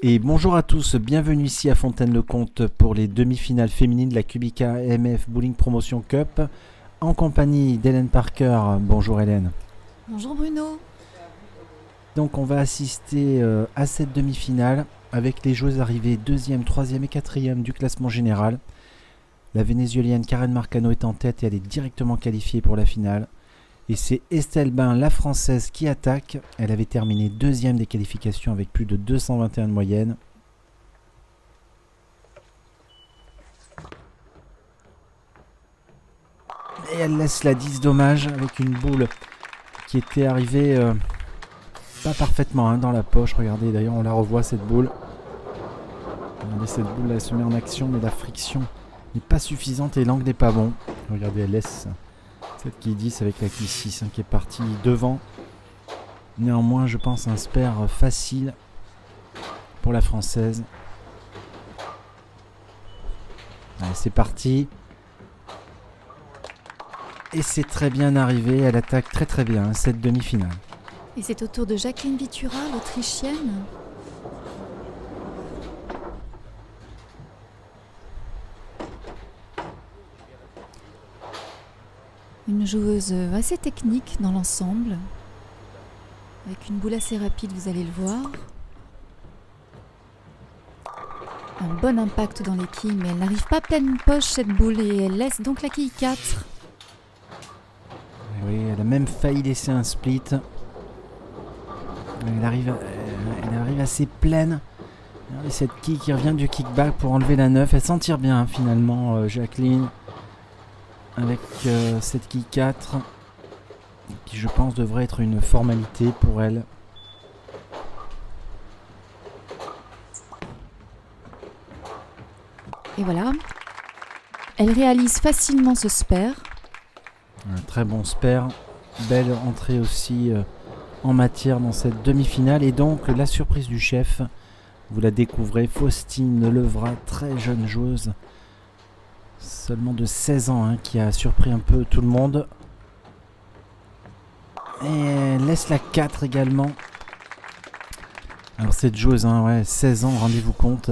Et bonjour à tous, bienvenue ici à Fontaine-le-Comte pour les demi-finales féminines de la Kubica AMF Bowling Promotion Cup en compagnie d'Hélène Parker. Bonjour Hélène. Bonjour Bruno. Donc on va assister à cette demi-finale avec les joueuses arrivées 2e, 3e et 4e du classement général. La vénézuélienne Karen Marcano est en tête et elle est directement qualifiée pour la finale. Et c'est Estelle Bain, la française, qui attaque. Elle avait terminé 2e des qualifications avec plus de 221 de moyenne. Et elle laisse la 10 dommage avec une boule qui était arrivée pas parfaitement dans la poche. Regardez, d'ailleurs on la revoit cette boule. Regardez, cette boule elle se met en action mais la friction n'est pas suffisante et l'angle n'est pas bon. Regardez, elle laisse cette qui 10 avec la qui 6 qui est partie devant. Néanmoins, je pense un spare facile pour la française. Allez, c'est parti. Et c'est très bien arrivé. Elle attaque très très bien cette demi-finale. Et c'est au tour de Jacqueline Vitura, l'Autrichienne. Une joueuse assez technique dans l'ensemble, avec une boule assez rapide, vous allez le voir. Un bon impact dans les quilles, mais elle n'arrive pas pleine poche cette boule et elle laisse donc la quille 4. Oui, elle a même failli laisser un split. Elle arrive assez pleine. Regardez cette quille qui revient du kickback pour enlever la 9. Elle s'en tire bien finalement, Jacqueline. Avec cette quille 4 qui je pense devrait être une formalité pour elle. Et voilà, elle réalise facilement ce spare. Un très bon spare, belle entrée aussi en matière dans cette demi-finale. Et donc la surprise du chef, vous la découvrez, Faustine Levrat, très jeune joueuse. Seulement de 16 ans, qui a surpris un peu tout le monde. Et elle laisse la 4 également. Alors cette joueuse, 16 ans, rendez-vous compte.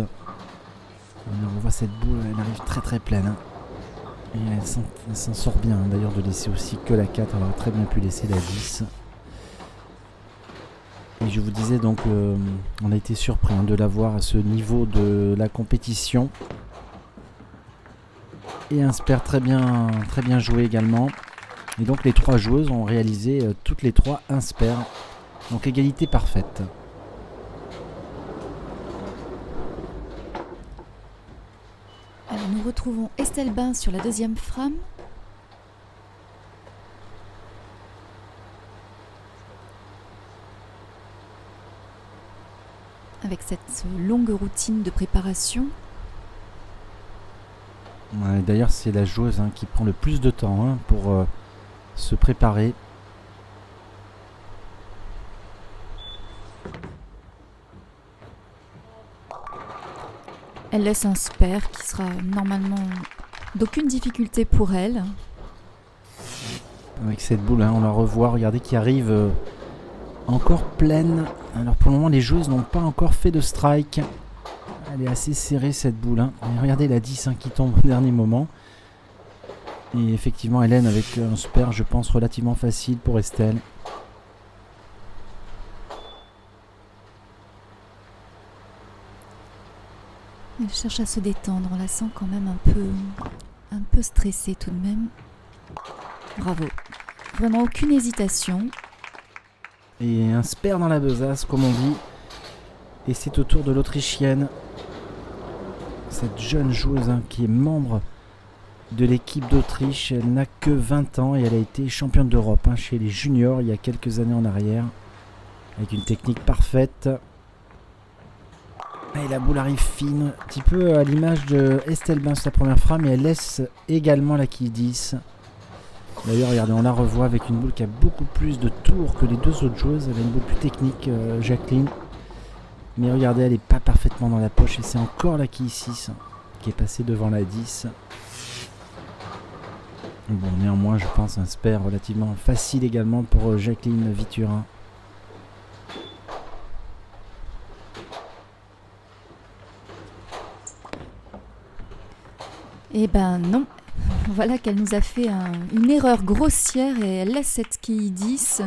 On voit cette boule, elle arrive très très pleine. Et elle s'en sort bien d'ailleurs de laisser aussi que la 4. Elle aurait très bien pu laisser la 10. Et je vous disais donc, on a été surpris de la voir à ce niveau de la compétition. Et un spare très bien joué également. Et donc les trois joueuses ont réalisé toutes les trois un spare. Donc égalité parfaite. Alors nous retrouvons Estelle Bain sur la deuxième frame. Avec cette longue routine de préparation. Ouais, d'ailleurs, c'est la joueuse qui prend le plus de temps pour se préparer. Elle laisse un spare qui sera normalement d'aucune difficulté pour elle. Avec cette boule, on la revoit, regardez, qui arrive encore pleine. Alors pour le moment, les joueuses n'ont pas encore fait de strike. Elle est assez serrée cette boule. Et regardez la 10 qui tombe au dernier moment. Et effectivement, Hélène avec un spare, je pense, relativement facile pour Estelle. Elle cherche à se détendre, on la sent quand même un peu stressée tout de même. Bravo. Vraiment aucune hésitation. Et un spare dans la besace, comme on dit. Et c'est au tour de l'Autrichienne. Cette jeune joueuse qui est membre de l'équipe d'Autriche. Elle n'a que 20 ans et elle a été championne d'Europe chez les juniors il y a quelques années en arrière. Avec une technique parfaite. Et la boule arrive fine, un petit peu à l'image de Estelle Bain sur la première frame, mais elle laisse également la quille 10. D'ailleurs, regardez, on la revoit avec une boule qui a beaucoup plus de tours que les deux autres joueuses. Elle a une boule plus technique, Jacqueline. Mais regardez, elle n'est pas parfaitement dans la poche et c'est encore la quille 6 qui est passée devant la 10. Bon, néanmoins, je pense un spare relativement facile également pour Jacqueline Vitura. Eh ben non. Voilà qu'elle nous a fait une erreur grossière et elle laisse cette quille 10.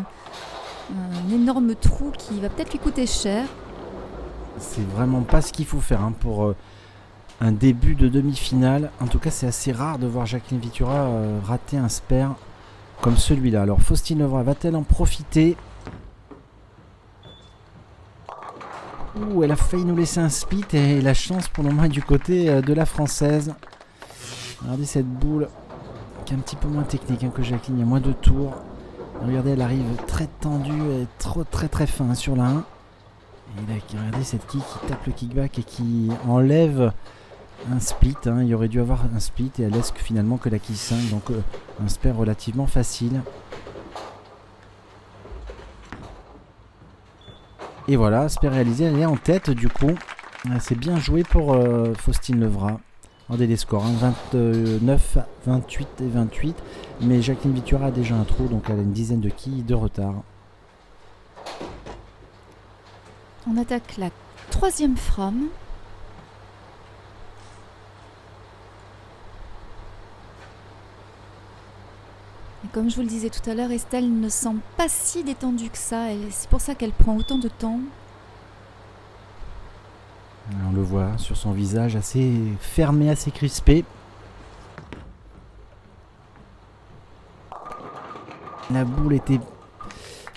Un énorme trou qui va peut-être lui coûter cher. C'est vraiment pas ce qu'il faut faire pour un début de demi-finale. En tout cas, c'est assez rare de voir Jacqueline Vitura rater un spare comme celui-là. Alors, Faustine Levra va-t-elle en profiter? Ouh, elle a failli nous laisser un split et la chance pour le moment est du côté de la française. Regardez cette boule qui est un petit peu moins technique que Jacqueline, il y a moins de tours. Regardez, elle arrive très tendue et très fin sur la 1. Et là, regardez cette quille qui tape le kickback et qui enlève un split. Il y aurait dû avoir un split et elle laisse finalement que la quille 5. Donc un spare relativement facile. Et voilà, spare réalisé, elle est en tête du coup. C'est bien joué pour Faustine Levra. Regardez les scores, 29, 28 et 28. Mais Jacqueline Vitura a déjà un trou, donc elle a une dizaine de quilles de retard. On attaque la 3e frame. Et comme je vous le disais tout à l'heure, Estelle ne semble pas si détendue que ça. Et c'est pour ça qu'elle prend autant de temps. On le voit sur son visage assez fermé, assez crispé. La boule était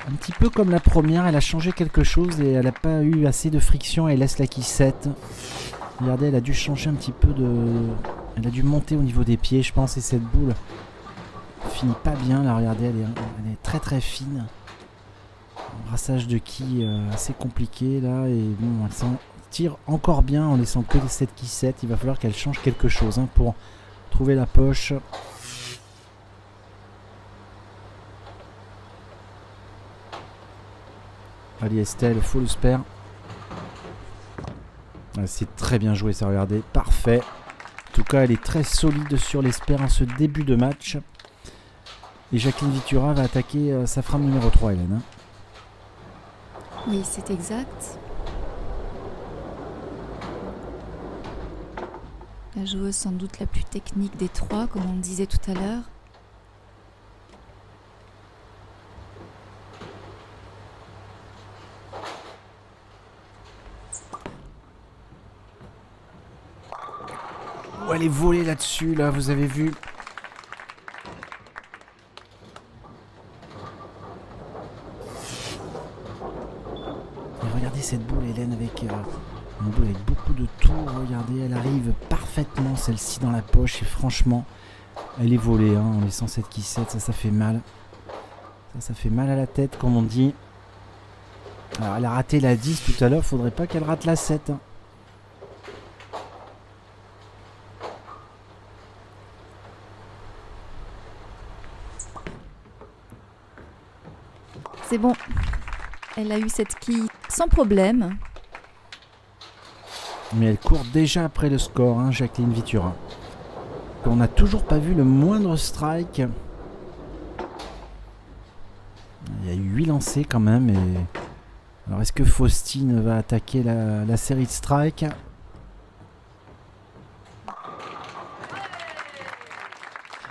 un petit peu comme la première, elle a changé quelque chose et elle n'a pas eu assez de friction, elle laisse la quille 7. Regardez, elle a dû changer un petit peu de... Elle a dû monter au niveau des pieds, je pense, et cette boule finit pas bien. Là, regardez, elle est très fine. Un brassage de quilles assez compliqué là, et bon, elle s'en tire encore bien en laissant que cette quille 7. Il va falloir qu'elle change quelque chose pour trouver la poche. Allez Estelle, faut le spare. C'est très bien joué ça, regardez, parfait. En tout cas, elle est très solide sur les spares en ce début de match. Et Jacqueline Vitura va attaquer sa frame numéro 3, Hélène. Oui, c'est exact. La joueuse sans doute la plus technique des trois, comme on le disait tout à l'heure. Oh, elle est volée là-dessus, là, vous avez vu. Et regardez cette boule, Hélène, avec une boule avec beaucoup de tours. Regardez, elle arrive parfaitement, celle-ci, dans la poche. Et franchement, elle est volée, en laissant cette quille 7. Ça fait mal. Ça fait mal à la tête, comme on dit. Alors, elle a raté la 10 tout à l'heure. Faudrait pas qu'elle rate la 7. C'est bon. Elle a eu cette quille sans problème. Mais elle court déjà après le score, Jacqueline Vitura. On n'a toujours pas vu le moindre strike. Il y a eu 8 lancés quand même. Et... alors est-ce que Faustine va attaquer la série de strikes?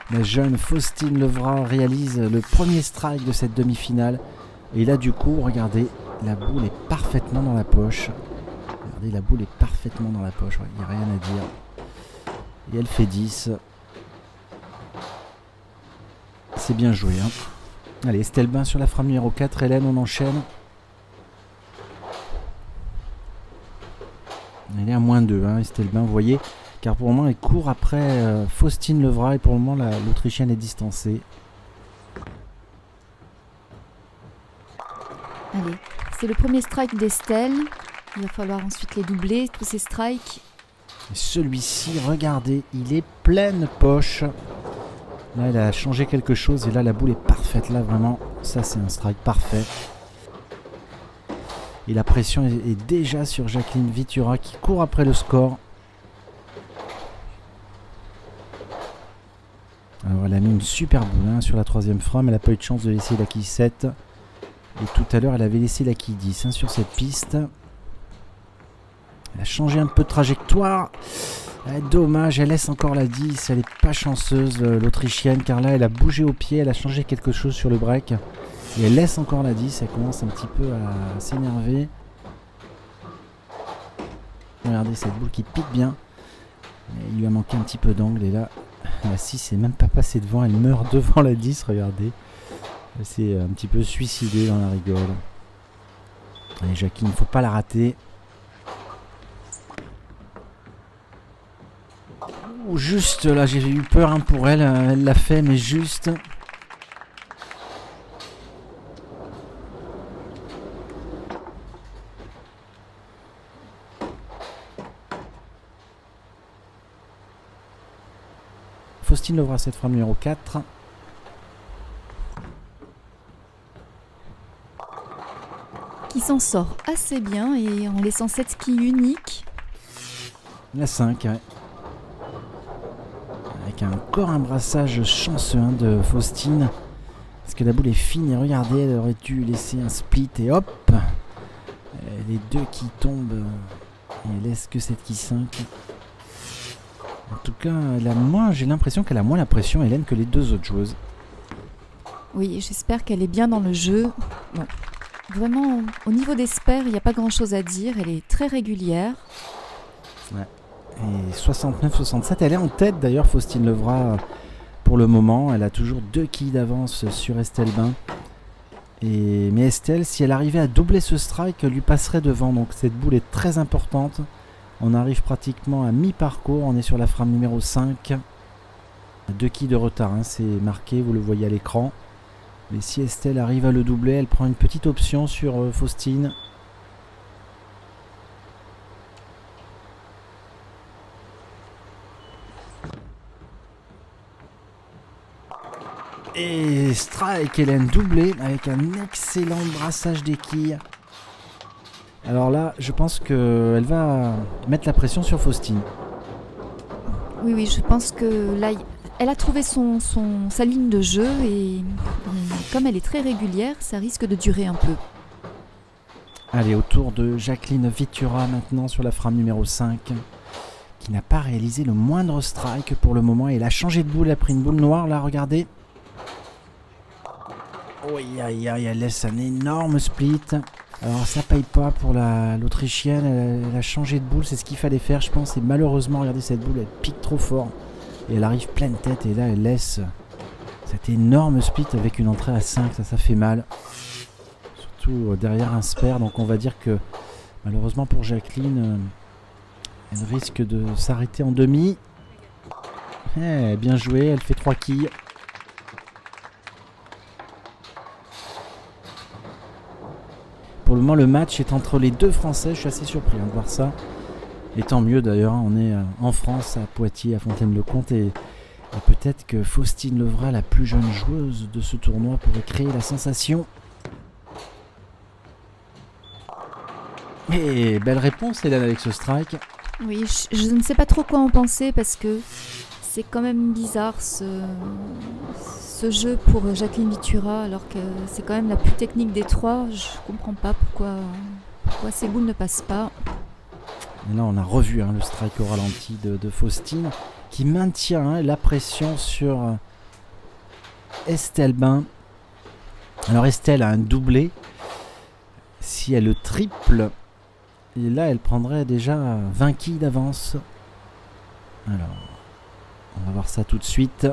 La jeune Faustine Levra réalise le premier strike de cette demi-finale. Et là du coup, regardez, la boule est parfaitement dans la poche. Regardez, la boule est parfaitement dans la poche, il n'y a rien à dire. Et elle fait 10. C'est bien joué. Allez, Estelle Bain sur la frame numéro 4. Hélène, on enchaîne. Elle est à -2, Estelle Bain, vous voyez. Car pour le moment, elle court après Faustine Levra. Et pour le moment, l'Autrichienne est distancée. Allez, c'est le premier strike d'Estelle. Il va falloir ensuite les doubler, tous ces strikes. Et celui-ci, regardez, il est pleine poche. Là, elle a changé quelque chose et là, la boule est parfaite. Là, vraiment, ça, c'est un strike parfait. Et la pression est déjà sur Jacqueline Vitura qui court après le score. Alors, elle a mis une super boule sur la 3e frame. Elle n'a pas eu de chance de laisser la quille 7. Et tout à l'heure, elle avait laissé la quille 10 sur cette piste. Elle a changé un peu de trajectoire. Dommage, elle laisse encore la 10. Elle est pas chanceuse, l'Autrichienne, car là, elle a bougé au pied. Elle a changé quelque chose sur le break. Et elle laisse encore la 10. Elle commence un petit peu à s'énerver. Regardez cette boule qui pique bien. Mais il lui a manqué un petit peu d'angle. Et là, la 6 n'est même pas passée devant. Elle meurt devant la 10, regardez. Elle s'est un petit peu suicidée dans la rigole. Allez, Jacqueline, il ne faut pas la rater. Ouh, juste là, j'ai eu peur pour elle. Elle l'a fait, mais juste. Faustine Levra, cette frappe numéro 4. Qui s'en sort assez bien et en laissant cette ski unique. La 5, ouais. Avec encore un brassage chanceux de Faustine. Parce que la boule est fine et regardez, elle aurait dû laisser un split et hop. Les deux qui tombent et elle laisse que cette qui 5. En tout cas, j'ai l'impression qu'elle a moins la pression, Hélène, que les deux autres joueuses. Oui, j'espère qu'elle est bien dans le jeu. Bon. Vraiment, au niveau des spares, il n'y a pas grand-chose à dire. Elle est très régulière. Ouais. Et 69-67, elle est en tête d'ailleurs, Faustine Levra, pour le moment. Elle a toujours 2 quilles d'avance sur Estelle Bain. Mais Estelle, si elle arrivait à doubler ce strike, lui passerait devant. Donc cette boule est très importante. On arrive pratiquement à mi-parcours. On est sur la frame numéro 5. 2 quilles de retard, c'est marqué, vous le voyez à l'écran. Mais si Estelle arrive à le doubler, elle prend une petite option sur Faustine. Et strike, Hélène, doublé avec un excellent brassage des quilles. Alors là, je pense qu'elle va mettre la pression sur Faustine. Oui, je pense que là, elle a trouvé sa ligne de jeu et comme elle est très régulière, ça risque de durer un peu. Allez, au tour de Jacqueline Vitura maintenant sur la frame numéro 5, qui n'a pas réalisé le moindre strike pour le moment. Elle a changé de boule, elle a pris une boule noire là, regardez. Elle laisse un énorme split. Alors ça paye pas pour l'Autrichienne, elle a changé de boule, c'est ce qu'il fallait faire je pense. Et malheureusement, regardez cette boule, elle pique trop fort. Et elle arrive pleine tête et là elle laisse cet énorme split avec une entrée à 5, ça fait mal. Surtout derrière un spare, donc on va dire que malheureusement pour Jacqueline, elle risque de s'arrêter en demi. Bien joué, elle fait 3 quilles. Pour le moment, le match est entre les deux Français. Je suis assez surpris de voir ça. Et tant mieux d'ailleurs. On est en France, à Poitiers, à Fontaine-le-Comte. Et peut-être que Faustine Levra, la plus jeune joueuse de ce tournoi, pourrait créer la sensation. Et belle réponse, Hélène, avec ce strike. Oui, je ne sais pas trop quoi en penser parce que c'est quand même bizarre ce jeu pour Jacqueline Vitura alors que c'est quand même la plus technique des trois. Je comprends pas pourquoi ces boules ne passent pas. Et là on a revu le strike au ralenti de Faustine qui maintient la pression sur Estelle Bain. Alors Estelle a un doublé. Si elle le triple, et là elle prendrait déjà 20 quilles d'avance. Alors on va voir ça tout de suite.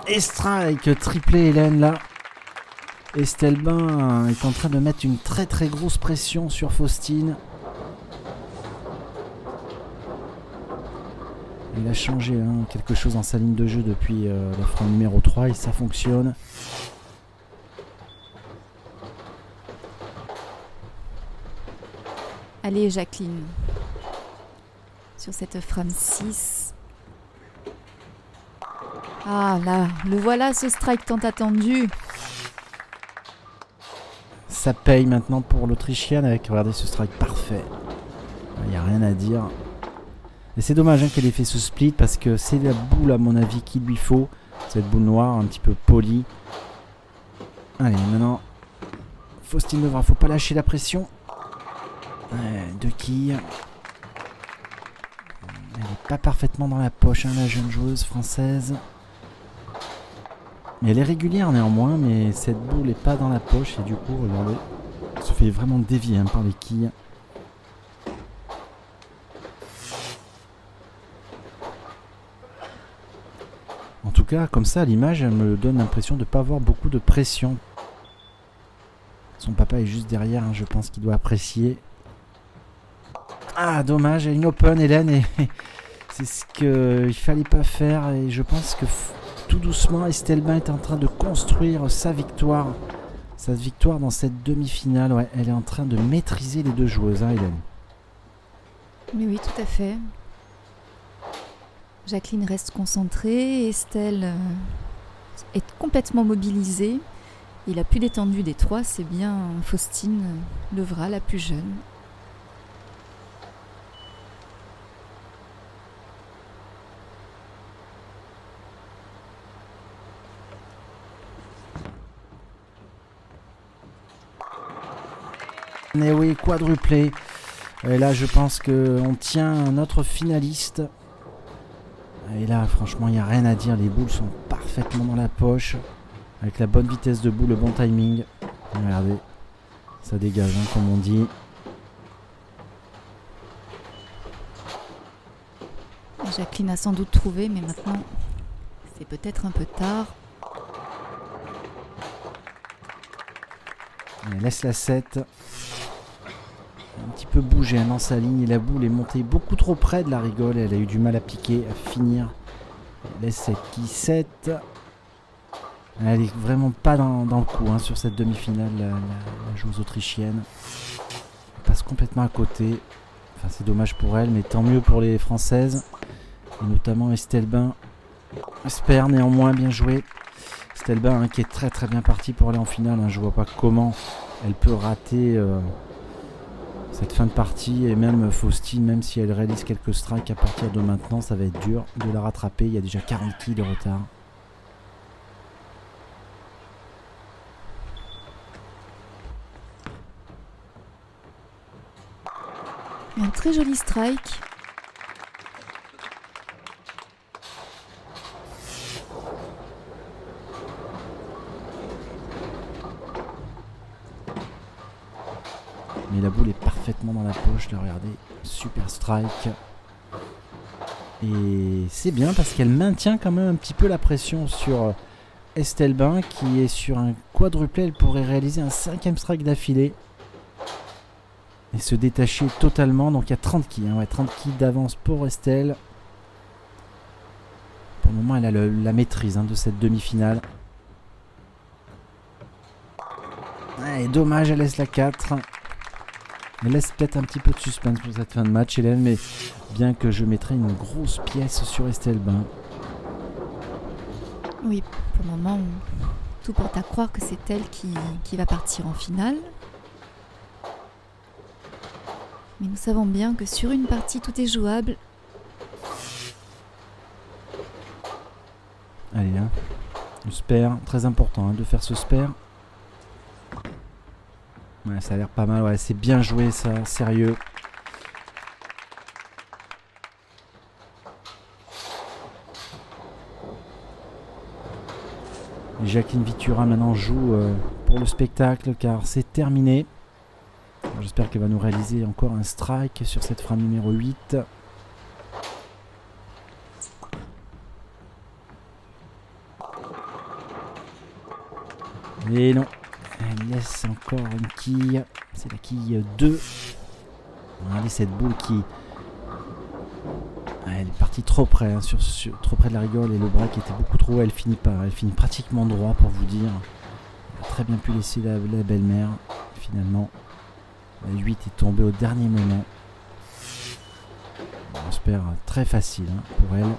Et strike, triplé Hélène là. Estelle Bain est en train de mettre une très très grosse pression sur Faustine. Il a changé quelque chose dans sa ligne de jeu depuis la frame numéro 3 et ça fonctionne. Allez Jacqueline, sur cette frame 6. Ah là, le voilà ce strike tant attendu. Ça paye maintenant pour l'Autrichienne avec, regardez ce strike parfait. Il n'y a rien à dire. Et c'est dommage qu'elle ait fait ce split parce que c'est la boule à mon avis qu'il lui faut. Cette boule noire un petit peu polie. Allez maintenant, Faustine Levra, faut pas lâcher la pression. 2 quilles. Elle n'est pas parfaitement dans la poche, hein, la jeune joueuse française. Mais elle est régulière néanmoins, mais cette boule n'est pas dans la poche et du coup, regardez, elle se fait vraiment dévier hein, par les quilles. En tout cas, comme ça, à l'image, elle me donne l'impression de ne pas avoir beaucoup de pression. Son papa est juste derrière, hein, je pense qu'il doit apprécier. Ah, dommage, elle est une open, Hélène, et c'est ce qu'il fallait pas faire. Et je pense que tout doucement, Estelle Bain est en train de construire sa victoire dans cette demi-finale. Ouais, elle est en train de maîtriser les deux joueuses, hein, Hélène. Oui, tout à fait. Jacqueline reste concentrée, Estelle est complètement mobilisée. Et la plus détendue des trois, c'est bien Faustine Levrat, la plus jeune. Et oui, quadruplé. Et là, je pense qu'on tient notre finaliste. Et là, franchement, il n'y a rien à dire. Les boules sont parfaitement dans la poche. Avec la bonne vitesse de boule, le bon timing. Regardez, ça dégage, hein, comme on dit. Jacqueline a sans doute trouvé, mais maintenant, c'est peut-être un peu tard. Elle laisse la 7. Un petit peu bougé hein, dans sa ligne. Et la boule est montée beaucoup trop près de la rigole. Elle a eu du mal à piquer, à finir. Elle laisse cette qui 7. Elle est vraiment pas dans le coup hein, sur cette demi-finale, la joueuse autrichienne. Elle passe complètement à côté. Enfin, c'est dommage pour elle, mais tant mieux pour les Françaises. Et notamment Estelle Bain. Espère néanmoins bien joué. Estelle Bain hein, qui est très très bien partie pour aller en finale. Hein. Je vois pas comment elle peut rater cette fin de partie. Et même Faustine, même si elle réalise quelques strikes à partir de maintenant, ça va être dur de la rattraper. Il y a déjà 40 kills de retard. Un très joli strike. Mais la boule est parfaitement dans la poche, là, regardez, super strike. Et c'est bien parce qu'elle maintient quand même un petit peu la pression sur Estelle Bain qui est sur un quadruplé. Elle pourrait réaliser un 5e strike d'affilée et se détacher totalement. Donc il y a 30 kills, hein, ouais, 30 kills d'avance pour Estelle. Pour le moment, elle a la maîtrise hein, de cette demi-finale. Et dommage, elle laisse la 4. Elle laisse peut-être un petit peu de suspense pour cette fin de match, Hélène, mais bien que je mettrai une grosse pièce sur Estelle Bain. Oui, pour le moment, tout porte à croire que c'est elle qui va partir en finale. Mais nous savons bien que sur une partie, tout est jouable. Allez, hein, le spare, très important hein, de faire ce spare. Ouais, ça a l'air pas mal, ouais, c'est bien joué ça, sérieux. Et Jacqueline Vitura maintenant joue pour le spectacle car c'est terminé. J'espère qu'elle va nous réaliser encore un strike sur cette frame numéro 8. Et non, elle laisse encore une quille. C'est la quille 2. Regardez cette boule qui... Elle est partie trop près, hein, trop près de la rigole et le break était beaucoup trop haut. Elle finit pratiquement droit pour vous dire. Elle a très bien pu laisser la belle-mère. Finalement, la 8 est tombée au dernier moment. On espère très facile hein, pour elle.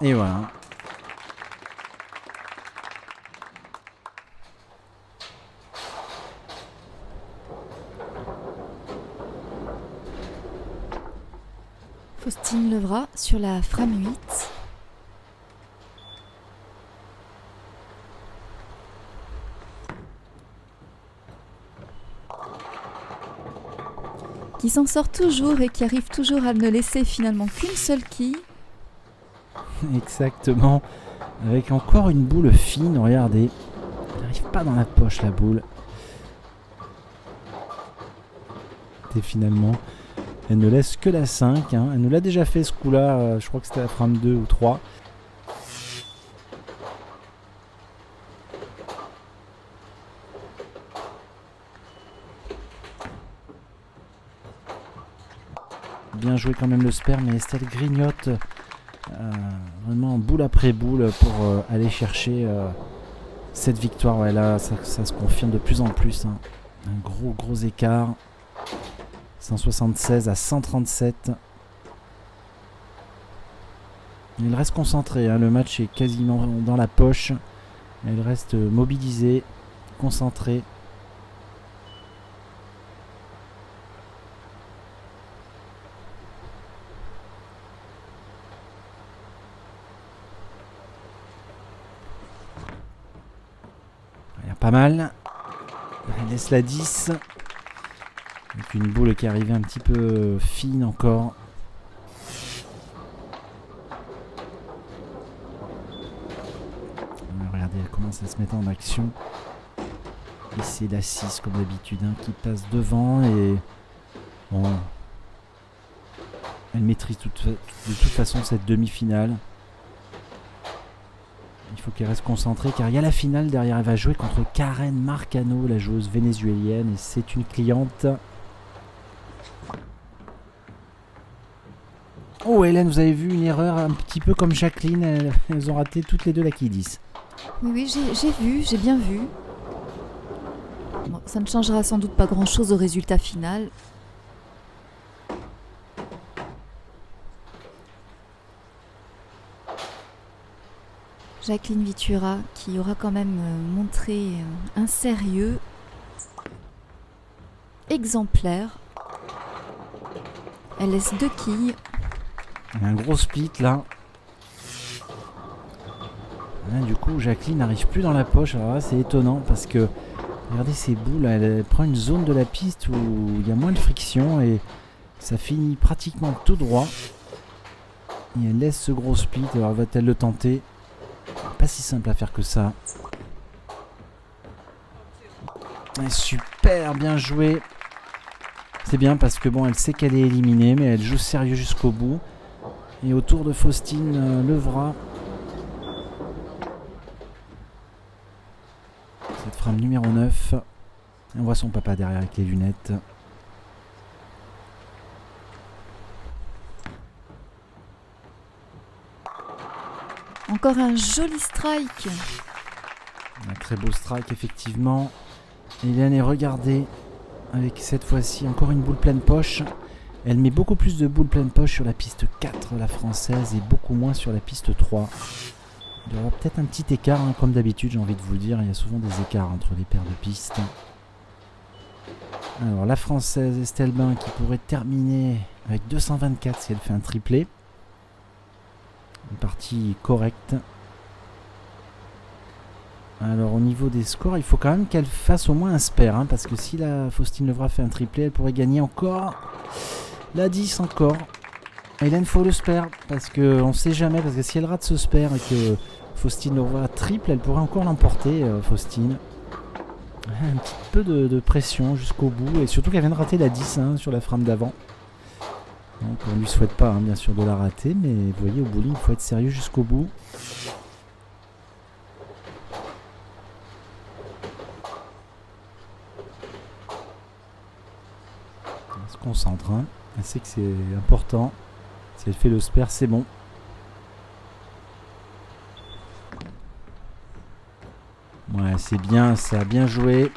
Et voilà. Faustine Levrat sur la frame 8. qui s'en sort toujours et qui arrive toujours à ne laisser finalement qu'une seule quille. Exactement. Avec encore une boule fine, regardez. Elle n'arrive pas dans la poche la boule. Et finalement, elle ne laisse que la 5. Elle nous l'a déjà fait ce coup-là, je crois que c'était la frame 2 ou 3. Bien joué quand même le spare, mais Estelle grignote vraiment boule après boule pour aller chercher cette victoire. Ouais, là, ça se confirme de plus en plus. Un gros écart. 176 à 137. Il reste concentré. Le match est quasiment dans la poche. Il reste mobilisé, concentré. Pas mal. Elle laisse la 10. Avec une boule qui est arrivée un petit peu fine encore. Regardez, elle commence à se mettre en action. Et c'est la 6 comme d'habitude qui passe devant. Et bon, elle maîtrise de toute façon cette demi-finale. Il faut qu'elle reste concentrée car il y a la finale derrière. Elle va jouer contre Karen Marcano, la joueuse vénézuélienne. Et c'est une cliente. Oh Hélène, vous avez vu une erreur un petit peu comme Jacqueline. Elles ont raté toutes les deux la quille 10. Oui, j'ai bien vu. Bon, ça ne changera sans doute pas grand-chose au résultat final. Jacqueline Vitura qui aura quand même montré un sérieux exemplaire. Elle laisse 2 quilles. Il y a un gros split là. Du coup, Jacqueline n'arrive plus dans la poche. Alors là, c'est étonnant parce que regardez ces boules. Elle prend une zone de la piste où il y a moins de friction et ça finit pratiquement tout droit. Et elle laisse ce gros split. Alors va-t-elle le tenter ? Pas si simple à faire que ça. Et super bien joué. C'est bien parce que bon, elle sait qu'elle est éliminée, mais elle joue sérieux jusqu'au bout. Et autour de Faustine Levrat. Cette frame numéro 9. Et on voit son papa derrière avec les lunettes. Encore un joli strike. Un très beau strike, effectivement. Hélène est regardée avec cette fois-ci encore une boule pleine poche. Elle met beaucoup plus de boules pleine poche sur la piste 4, la française, et beaucoup moins sur la piste 3. Il y aura peut-être un petit écart, comme d'habitude, j'ai envie de vous le dire. Il y a souvent des écarts entre les paires de pistes. Alors, la française Estelle Bain qui pourrait terminer avec 224 si elle fait un triplé. Une partie correcte. Alors au niveau des scores, il faut quand même qu'elle fasse au moins un spare, parce que si la Faustine Levrat fait un triplé, elle pourrait gagner encore la 10 encore. Hélène, faut le spare, parce qu'on ne sait jamais, parce que si elle rate ce spare et que Faustine Levrat triple, elle pourrait encore l'emporter, Faustine. Un petit peu de pression jusqu'au bout, et surtout qu'elle vient de rater la 10 sur la frame d'avant. Donc on ne lui souhaite pas bien sûr de la rater, mais vous voyez au bowling il faut être sérieux jusqu'au bout. Elle se concentre, elle sait que c'est important. Si elle fait le spare, c'est bon. Ouais, c'est bien, ça a bien joué.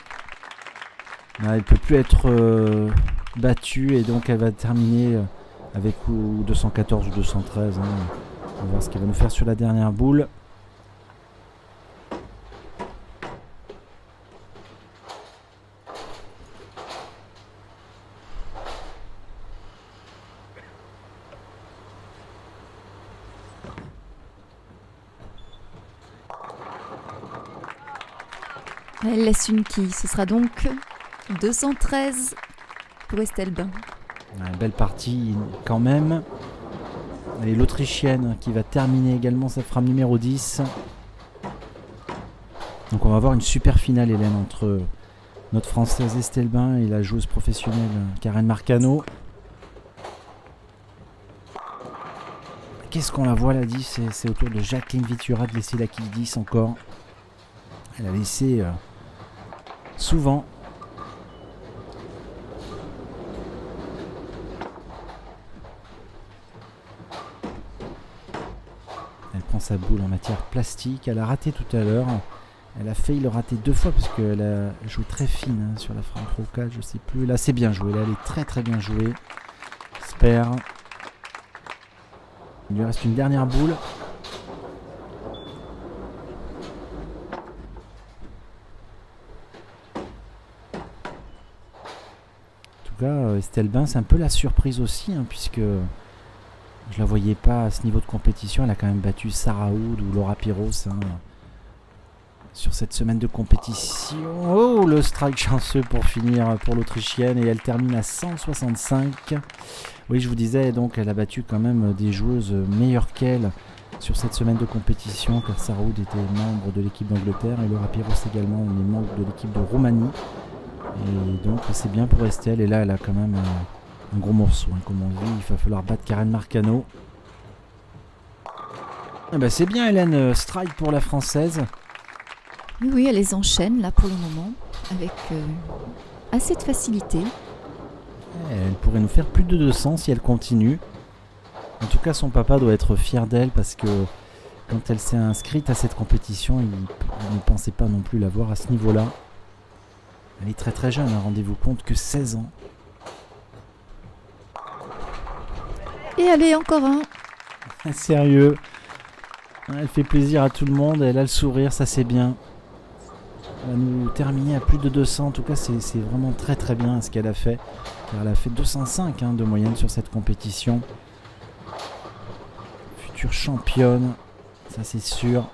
Là, elle ne peut plus être battue et donc elle va terminer avec 214 ou 213. On va voir ce qu'elle va nous faire sur la dernière boule. Elle laisse une quille. Ce sera donc 213 pour Estelle Bain. Belle partie quand même. Et l'Autrichienne qui va terminer également sa frame numéro 10. Donc on va avoir une super finale, Hélène, entre notre Française Estelle Bain et la joueuse professionnelle Karen Marcano. Qu'est-ce qu'on la voit là, 10 c'est au tour de Jacqueline Vitura de laisser la quille 10 encore. Elle a laissé souvent. Elle prend sa boule en matière plastique. Elle a raté tout à l'heure. Elle a failli le rater 2 fois parce qu'elle a joué très fine sur la frame pro 4, je sais plus. Là c'est bien joué, là elle est très très bien jouée. J'espère. Il lui reste une dernière boule. En tout cas, Estelle Bain, c'est un peu la surprise aussi, puisque je la voyais pas à ce niveau de compétition. Elle a quand même battu Sarah Hood ou Laura Piros sur cette semaine de compétition. Oh, le strike chanceux pour finir pour l'Autrichienne, et elle termine à 165. Oui, je vous disais, donc elle a battu quand même des joueuses meilleures qu'elle sur cette semaine de compétition, car Sarah Hood était membre de l'équipe d'Angleterre et Laura Piros également est membre de l'équipe de Roumanie. Et donc c'est bien pour Estelle, et là elle a quand même un gros morceau, comme on dit. Il va falloir battre Karen Marcano. Ah bah c'est bien, Hélène, strike pour la Française. Oui, elle les enchaîne là pour le moment avec assez de facilité. Elle pourrait nous faire plus de 200 si elle continue. En tout cas, son papa doit être fier d'elle, parce que quand elle s'est inscrite à cette compétition, il ne pensait pas non plus la voir à ce niveau-là. Elle est très très jeune, rendez-vous compte, que 16 ans. Et allez, encore un. Sérieux. Elle fait plaisir à tout le monde, elle a le sourire, ça c'est bien. Elle va nous terminer à plus de 200, en tout cas c'est vraiment très très bien ce qu'elle a fait. Car elle a fait 205 de moyenne sur cette compétition. Future championne, ça c'est sûr.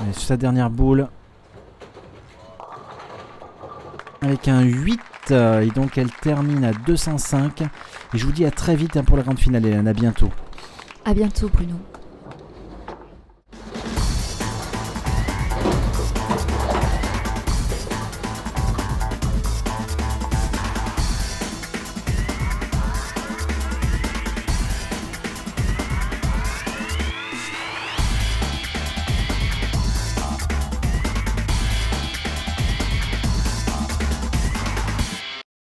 Et sur sa dernière boule, avec un 8, et donc elle termine à 205. Et je vous dis à très vite pour la grande finale, Hélène, à bientôt. À bientôt, Bruno.